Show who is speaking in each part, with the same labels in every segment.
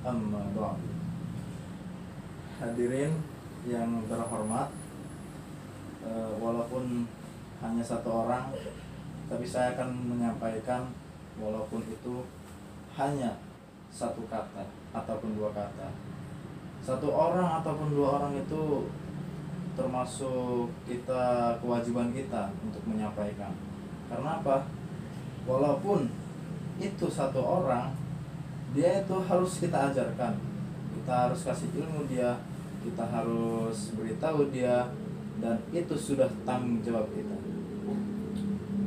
Speaker 1: Amma ba'du. Hadirin yang terhormat, walaupun hanya satu orang, tapi saya akan menyampaikan walaupun itu hanya satu kata ataupun dua kata. Satu orang ataupun dua orang itu termasuk kewajiban kita untuk menyampaikan. Karena apa? Walaupun itu satu orang, dia itu harus kita ajarkan, kita harus kasih ilmu dia, kita harus beritahu dia, dan itu sudah tanggung jawab kita.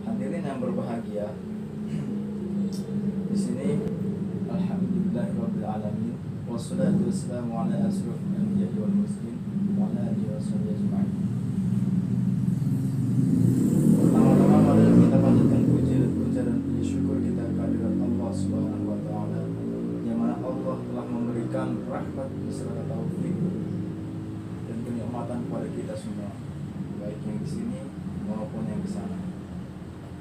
Speaker 1: Hadirin yang berbahagia, di sini alhamdulillahirabbil alamin wassalatu wassalamu ala asyrofil anbiya'i wal mursalin wa ala alihi washabihi ajma'in. Pertama-tama mari kita panjatkan puja dan puji syukur kita kehadirat Allah Subhanahu wa taala, yang mana Allah telah memberikan rahmat beserta taufik dan kenikmatan kepada kita semua, baik yang di sini maupun yang di sana.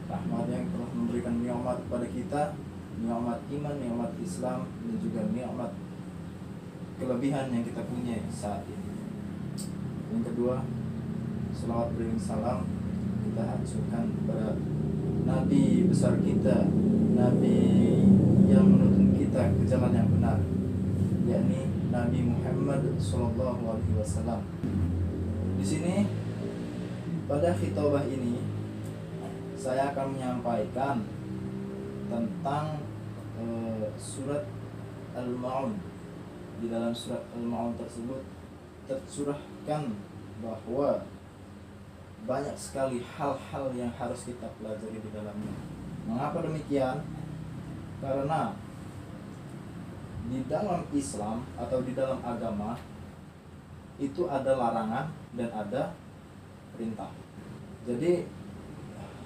Speaker 1: Rahmat yang telah memberikan nikmat kepada kita, nikmat iman, nikmat Islam, dan juga nikmat kelebihan yang kita punya saat ini. Yang kedua, selawat beriring salam kita haturkan kepada Nabi besar kita, Nabi yang menuntun kita ke jalan yang benar, yakni Nabi Muhammad SAW. Di sini pada khitbah ini saya akan menyampaikan tentang surat Al-Ma'un. Di dalam surat Al-Ma'un tersebut tercurahkan bahwa banyak sekali hal-hal yang harus kita pelajari di dalamnya. Mengapa demikian? Karena di dalam Islam atau di dalam agama itu ada larangan dan ada perintah. Jadi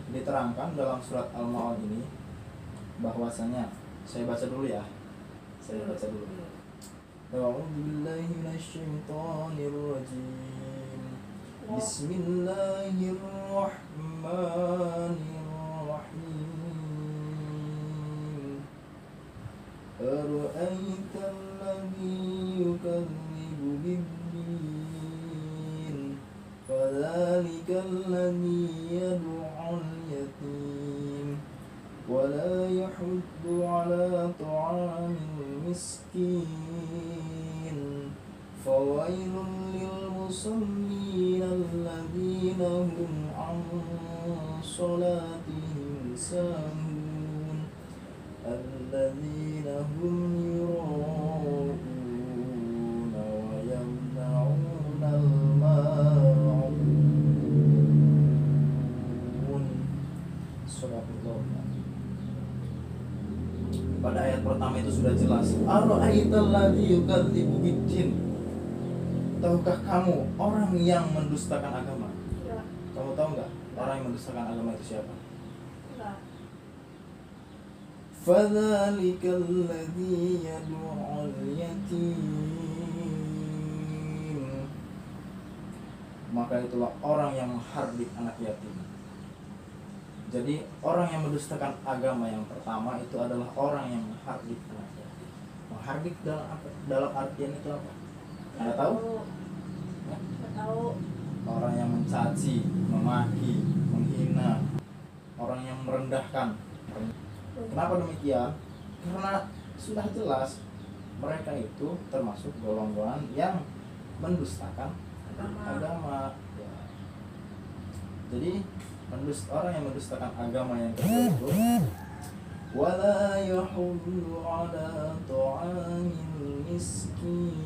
Speaker 1: diterangkan dalam surat Al-Ma'un ini bahwasanya, saya baca dulu ya. A'udzubillahi minasyaitonirrajim. Bismillahirrahmanirrahim. Ara'aita alladhi yukadzibu bid-din, fadzalika alladhi yad'ul yatim wa la yahuddu 'ala ta'amil miskin, fawailun lil musallin alladhina hum 'an salatihim sahun alladhina hum yura'una wa yamna'una al-ma'un. Pada ayat pertama itu sudah jelas. Ara'aital ladzi yukadzibu bid-din. Tahukah kamu orang yang mendustakan agama? Ya. Kamu tahu enggak orang yang mendustakan agama itu siapa? Ya. Fadzalika alladzi yad'ul yatim. Maka itulah orang yang menghardik anak yatim. Jadi orang yang mendustakan agama yang pertama itu adalah orang yang menghardik anak yatim. Menghardik dalam apa? Dalam artian itu apa? Anda tahu? Ya? Tahu. Orang yang mencaci, memaki, menghina, orang yang merendahkan. Kenapa demikian? Karena sudah jelas mereka itu termasuk golongan yang mendustakan agama. Ya. Jadi orang yang mendustakan agama yang kedua itu wala yahuddu 'ala ta'amil miskin,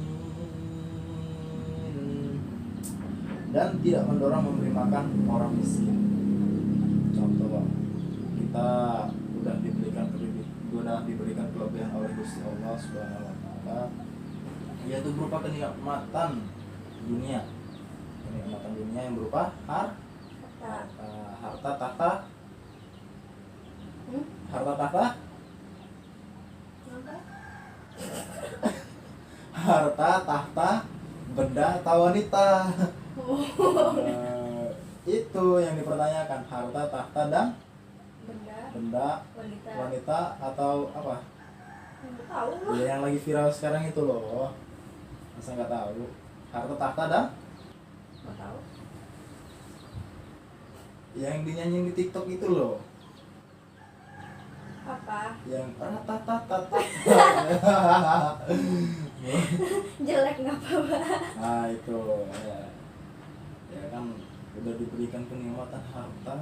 Speaker 1: dan tidak mendorong memberi makan orang miskin. Contoh, kita sudah diberikan kelebihan oleh Gusti Allah Subhanahu wa taala, yaitu berupa kenikmatan dunia. kenikmatan dunia yang berupa harta tahta harta tahta harta tahta benda atau wanita. Itu yang dipertanyakan, harta tahta dan benda wanita atau apa?
Speaker 2: Nggak tahu.
Speaker 1: Ya, yang lagi viral sekarang itu loh, masa nggak tahu harta tahta dan
Speaker 2: Nggak tahu.
Speaker 1: yang dinyanyiin di TikTok itu loh,
Speaker 2: Apa?
Speaker 1: yang ratatatata.
Speaker 2: Jelek nggak apa-apa.
Speaker 1: Nah itu ya, ya kan udah diberikan kenikmatan harta,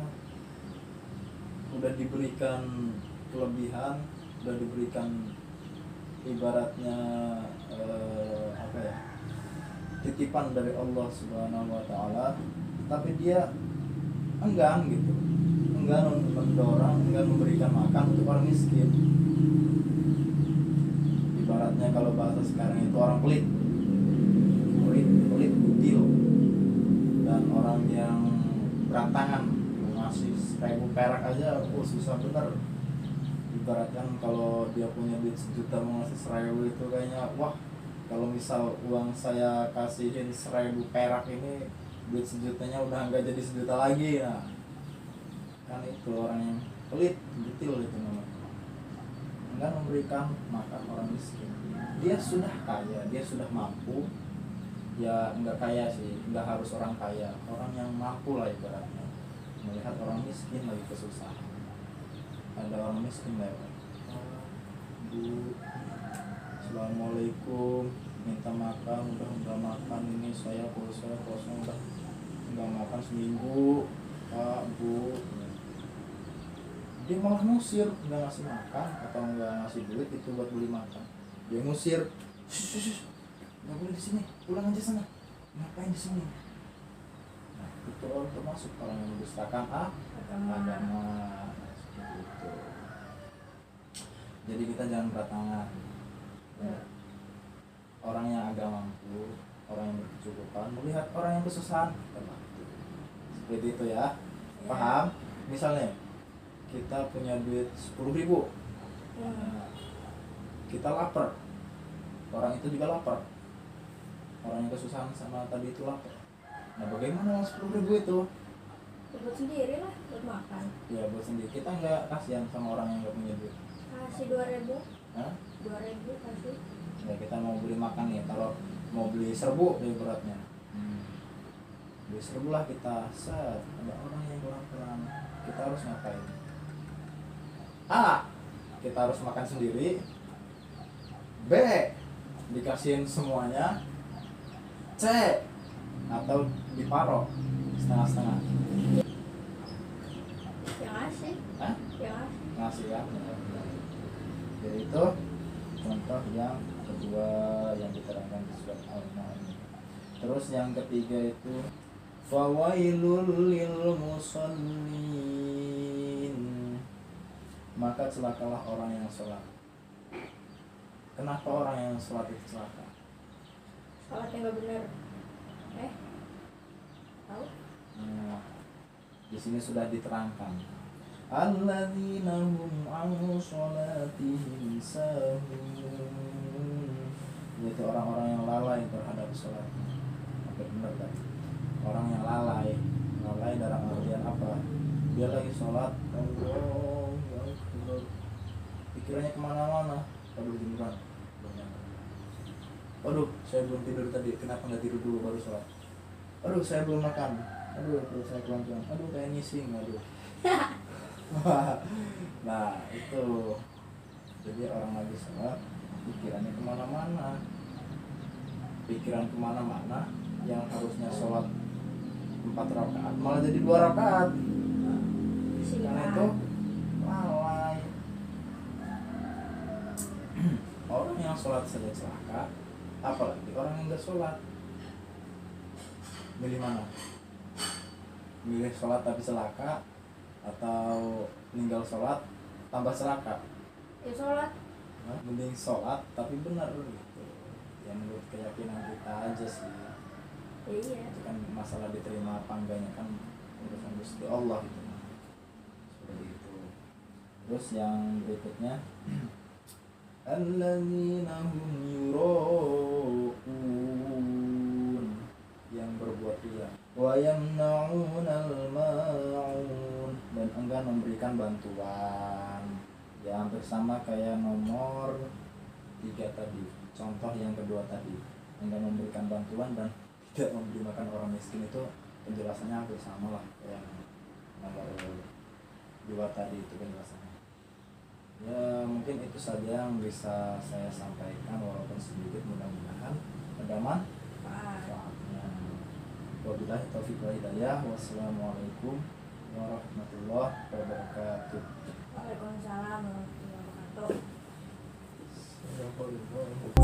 Speaker 1: udah diberikan kelebihan, udah diberikan ibaratnya apa ya, titipan dari Allah Subhanahu wa taala, tapi dia enggan gitu, enggan mendorong, enggan memberikan makan untuk orang miskin. Ibaratnya kalau bahasa sekarang itu orang pelit kutil, dan orang yang berantangan ngasih 1.000 perak aja, susah bener. Ibaratkan kalau dia punya duit 1 juta mau ngasih 1.000 itu kayaknya wah, kalau misal uang saya kasihin 1.000 perak ini, duit 1 jutanya udah nggak jadi 1 juta lagi. Nah kan itu orang yang pelit kutil itu namanya, enggak memberikan makan orang miskin. Dia sudah kaya, dia sudah mampu, ya enggak kaya sih, enggak harus orang kaya, orang yang mampu lah ibaratnya, melihat orang miskin lagi kesusahan. Ada orang miskin lewat, Bu, Assalamualaikum, minta makan, udah enggak makan, ini saya kosong udah enggak makan seminggu, Pak, Bu. Dia malah ngusir, nggak ngasih makan atau nggak ngasih duit itu buat beli makan. Dia ngusir, nggak boleh di sini, pulang aja sana, ngapain di sini. Nah, itu termasuk orang yang mendustakan agama. Seperti itu. Jadi kita jangan bertangan. Ya. Orang yang agak mampu, orang yang berkecukupan, melihat orang yang kesusahan, seperti itu ya. Paham? Misalnya kita punya duit 10.000, nah, kita lapar, orang itu juga lapar, orang yang kesusahan sama tadi itu lapar. Nah bagaimana 10.000 itu?
Speaker 2: Buat sendiri lah, buat makan.
Speaker 1: Ya buat sendiri, kita nggak kasihan sama orang yang nggak punya duit.
Speaker 2: Kasih 2.000.
Speaker 1: Hah?
Speaker 2: 2.000 kasih.
Speaker 1: Ya kita mau beli makan nih, kalau mau beli serbu ya beratnya, beli serbu lah kita. Set, ada orang yang kurang, kita harus ngapain? A, kita harus makan sendiri. B, dikasihin semuanya. C, atau diparok setengah-setengah.
Speaker 2: Yang ngasih.
Speaker 1: Hah?
Speaker 2: Yang ngasih.
Speaker 1: Ngasih ya. Jadi itu contoh yang kedua yang diterangkan di surat Al-Ma'un. Terus yang ketiga itu fawailul lil musallin, maka celakalah orang yang sholat. Kenapa orang yang sholat itu celaka?
Speaker 2: Sholatnya nggak benar. Tahu?
Speaker 1: Nah, di sini sudah diterangkan. Alladzina hum an sholatihim sahun, yaitu orang-orang yang lalai terhadap sholat. Oke, benar kan? Orang yang lalai dalam artian apa? Dia lagi sholat, Allah, pikirannya kemana-mana. Aduh jemuran, aduh saya belum tidur tadi, kenapa nggak tidur dulu baru sholat? Aduh saya belum makan, aduh perut saya keroncongan, aduh kayak ngising, aduh. Nah itu, jadi orang lagi sholat pikirannya kemana-mana, yang harusnya sholat 4 rakaat malah jadi 2 rakaat. Karena itu lalai. Orang yang sholat saja celaka, apalagi orang yang nggak sholat. Milih mana? Milih sholat tapi celaka, atau meninggal sholat tambah celaka?
Speaker 2: Ya sholat.
Speaker 1: Nah, mending sholat tapi benar gitu. Ya menurut keyakinan kita aja sih.
Speaker 2: Iya.
Speaker 1: Itu kan masalah diterima apa enggaknya kan urusan Gusti Allah gitu. Seperti itu. Terus yang berikutnya alladzina hum yura'un, yang berbuat riya, wa yamna'unal ma'un, dan enggan memberikan bantuan. Ya hampir sama kayak nomor 3 tadi, contoh yang kedua tadi, enggan memberikan bantuan dan tidak memberi makan orang miskin, itu penjelasannya hampir sama lah kayak nomor 2 tadi itu penjelasannya. Ya mungkin itu saja yang bisa saya sampaikan walaupun sedikit, mudah-mudahan ada manfaatnya. Wabillahi taufiq wal hidayah. Wassalamualaikum warahmatullahi wabarakatuh.
Speaker 2: Waalaikumsalam warahmatullahi wabarakatuh.
Speaker 1: Assalamualaikum.